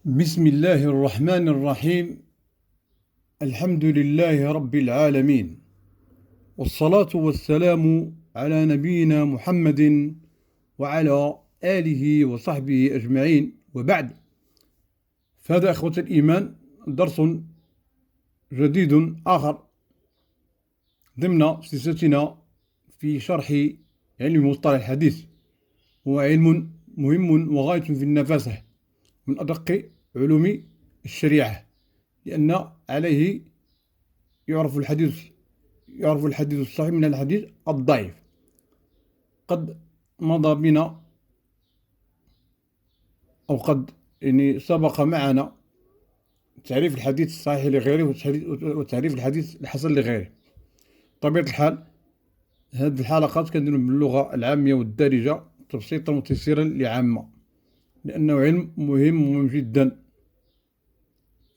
بسم الله الرحمن الرحيم. الحمد لله رب العالمين، والصلاة والسلام على نبينا محمد وعلى آله وصحبه أجمعين، وبعد. فهذا أخوة الإيمان درس جديد آخر ضمن سلسلتنا في شرح علم مصطلح الحديث. هو علم مهم وغاية في النفاسة، من أدق علوم الشريعة، لأن عليه يعرف الحديث الصحيح من الحديث الضعيف. قد مضى بنا أو قد سبق معنا تعريف الحديث الصحيح لغيره وتعريف الحديث الحسن لغيره. بطبيعة الحال هذه الحلقات كنديروا باللغة العامية والدارجة تبسيطا وتيسيرا لعامة، لأنه علم مهم جدا.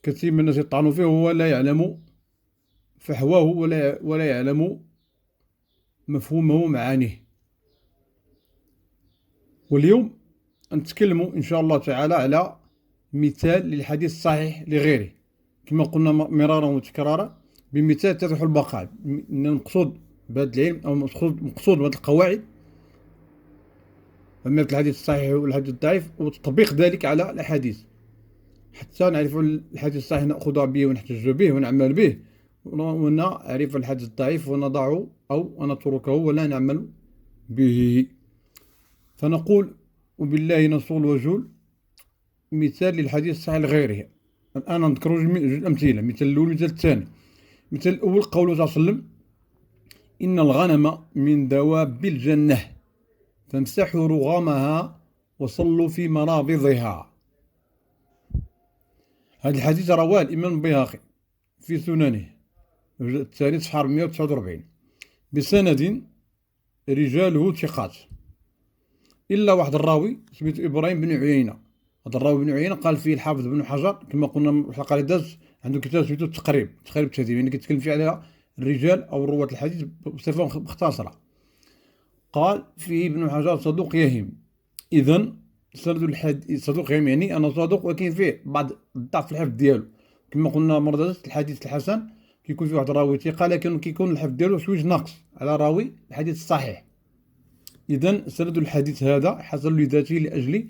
كثير من الناس يطعنوا فيه وهو لا يعلم فحواه ولا يعلم مفهومه معانيه. واليوم نتكلم إن شاء الله تعالى على مثال للحديث الصحيح لغيره، كما قلنا مرارا وتكرارا، بمثال يتضح البقاء. المقصود بهذا العلم أو المقصود بهذه القواعد من الحديث الصحيح والحديث الضعيف، وتطبيق ذلك على الأحاديث حتى نعرف الحديث الصحيح نأخذ به ونحتج به ونعمل به، ونعرف الحديث الضعيف ونضعه أو نتركه ولا نعمل به. فنقول وبالله نصول وجول مثال للحديث الصحيح لغيره. الآن نذكر جوج أمثلة، مثال الأول مثال الثاني. مثال الأول قوله صلى الله عليه وسلم: إن الغنم من دواب الجنة فامسحوا رغامها وصلوا في مرابضها. هذا الحديث رواه الإمام البيهقي في سننه الثاني صفحة 449 بسند رجاله ثقات، إلا واحد الراوي سميته إبراهيم بن عيينة. هذا الراوي بن عيينة قال فيه الحافظ بن حجر، كما قلنا في الحلقة اللي دازت، عنده كتاب سميته تقريب التهذيب، يعني كيتكلم فيه على الرجال أو رواة الحديث بصفة مختصرة. قال فيه ابن حجر صدوق يهم. إذن سند الحديث صدوق يهم يعني أنا صادق، ولكن فيه بعض الضعف في الحفظ ديالو. كما قلنا مرة الحديث الحسن كيكون فيه واحد الراوي ثقة، لكن كيكون الحفظ ديالو شويش ناقص على راوي الحديث الصحيح. إذن سند الحديث هذا حصل لذاته لأجل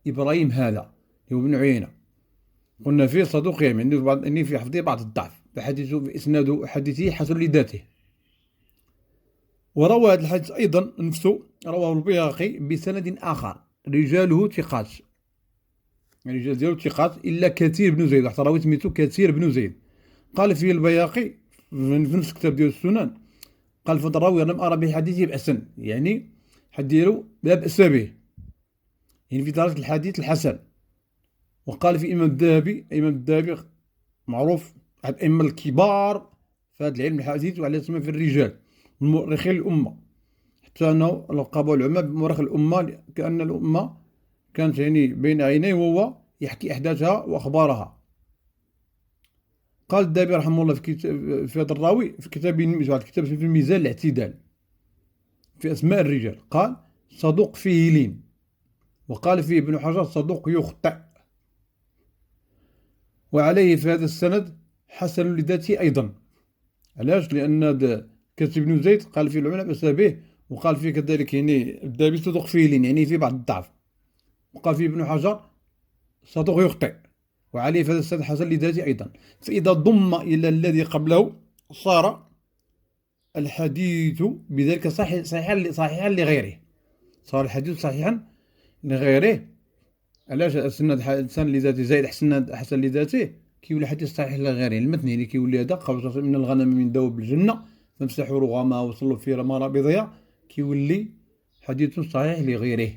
إبراهيم هذا هو ابن عيينة. قلنا فيه صدوق يهم يعني في حفظه بعض الضعف، بحديثه بإسناد حديثه حصل لذاته. وروى هذا الحديث أيضا نفسه رواه البيهقي بسند آخر رجاله ثقات، يعني رجال ديالو ثقات إلا كثير بن زيد، واحد راوي سميتو كثير بن زيد. قال فيه البيهقي في نفس الكتاب ديال السنن، قال في الراوي لم أرى بحديثه بأسن، يعني حد ديالو لا بأس به، يعني في درجة الحديث الحسن. وقال في إمام الذهبي معروف أحد الأئمة الكبار في هذا العلم الحديث، وعلى اسمه في الرجال من مؤرخين الأمة، حتى أنه لقبوا العلماء بمؤرخ الأمة، كأن الأمة كانت يعني بين عينيه وهو يحكي أحداثها وأخبارها. قال الذهبي رحمه الله في هذا الراوي في كتاب في ميزان الاعتدال في أسماء الرجال، قال صدوق فيه لين. وقال فيه ابن حجر صدوق يخطئ. وعليه في هذا السند حسن لذاته أيضا. علاش؟ لأن كاتب بن زيد قال فيه العلماء بأس به، وقال فيه كذلك يعني الذهبي صدوق فيه لين، يعني فيه بعض الضعف. وقال فيه ابن حجر صدوق يخطئ، وعليه في هذا السند حسن لذاته أيضا. فإذا ضم إلى الذي قبله صار الحديث بذلك صحيحا لغيره، صار الحديث صحيحا لغيره. علاش؟ السند لذاته زائد حسن لذاته كيولي حديث صحيح لغيره. المتن اللي كيولي هذا قول من الغنم من دواب الجنة فامسحوا رغامها وصلوا في مرابضها، كيولي حديث صحيح لغيره.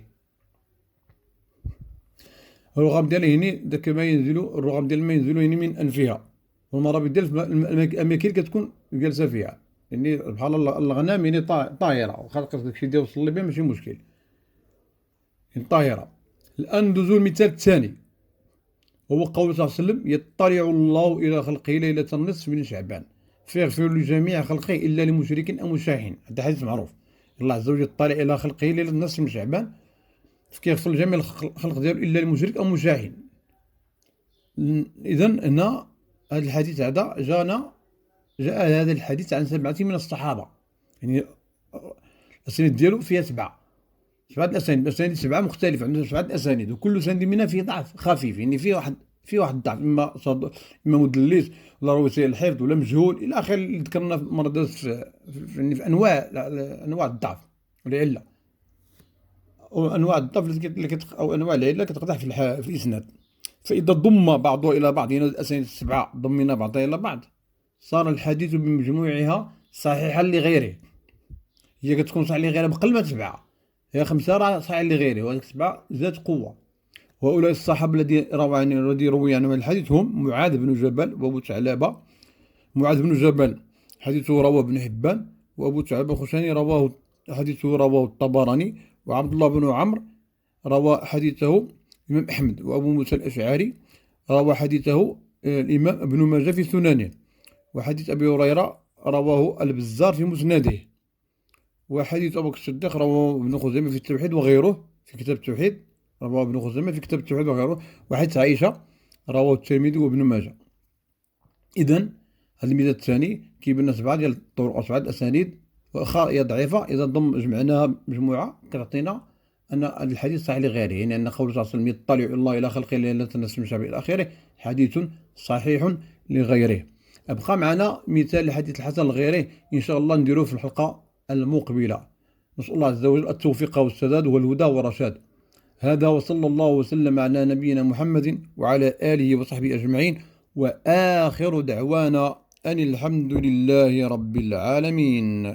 الرغم ديال هني داك ما ينزلو، الرغم ديال ما ينزلو هني من أنفها، والمرابط ديال الأماكن كتكون جالسة فيها، يعني بحال الغنم يعني طاهرة، وخلقت داكشي ديال وصل بها ماشي مشكل، يعني طاهرة. الآن ندوزو المثال الثاني، هو قول صلى الله عليه وسلم: يطلع الله إلى خلقه ليلة النصف من شعبان فيغفر لجميع خلقه إلا لمشرك أو مشاحن. هذا حديث معروف، الله عز وجل يطلع إلى خلقه ليلة النصف من شعبان فكيغفر لجميع الخلق ديالو إلا لمشرك أو مشاحن. إذا هنا هذا الحديث هذا جاء هذا الحديث عن 7 من الصحابة، يعني الأسانيد ديالو فيها 7 الأسانيد 7 مختلفة، عندنا 7 الأسانيد، وكل سند منها فيه ضعف خفيف، يعني فيه واحد الضعف، إما مدلس ولا راوي سيء الحفظ ولا مجهول إلى آخره، اللي ذكرنا مرة في أنواع الضعف والعلة، أو أنواع الضعف أو أنواع العلة اللي كتقدح في الإسناد. فإذا ضم بعضها إلى بعض، يعني الأسانيد 7 ضمنا بعضها إلى بعض، صار الحديث بمجموعها صحيحا لغيره. هي كتكون صحيحة لغيره بقل ما 7، هي 5 راه صحيحة لغيره، وهذيك 7 زاد قوة. وهؤلاء الصحابة الذي روي عنهم الحديث هم معاذ بن جبل وأبو ثعلبة. معاذ بن جبل حديثه رواه ابن حبان، وأبو ثعلبة الخشني حديثه رواه الطبراني، وعبد الله بن عمرو روى حديثه الإمام أحمد، وأبو موسى الأشعري روى حديثه الإمام ابن ماجه في سننه، وحديث أبي هريرة رواه البزار في مسنده، وحديث أبو بكر الصديق رواه ابن خزيمة في التوحيد وغيره في كتاب التوحيد، رواه ابن خزيمة في كتاب التوحيد وغيره، وحديث عائشة رواه الترمذي وابن ماجه. إذا هذا الميزان الثاني كيبان لنا 7 ديال الطرق، 7 الأسانيد، واخا هي ضعيفة، إذا جمعناها مجموعة كتعطينا أن هذا الحديث صحيح لغيره، يعني أن قول صلى الله عليه وسلم يطلع الله إلى خلقه ليلة تنسم إلى آخره، حديث صحيح لغيره. أبقى معنا مثال الحديث الحسن لغيره إن شاء الله نديروه في الحلقة المقبلة. نسأل الله عز وجل التوفيق والسداد والهدى والرشاد. هذا وصلى الله وسلم على نبينا محمد وعلى آله وصحبه أجمعين، وآخر دعوانا أن الحمد لله رب العالمين.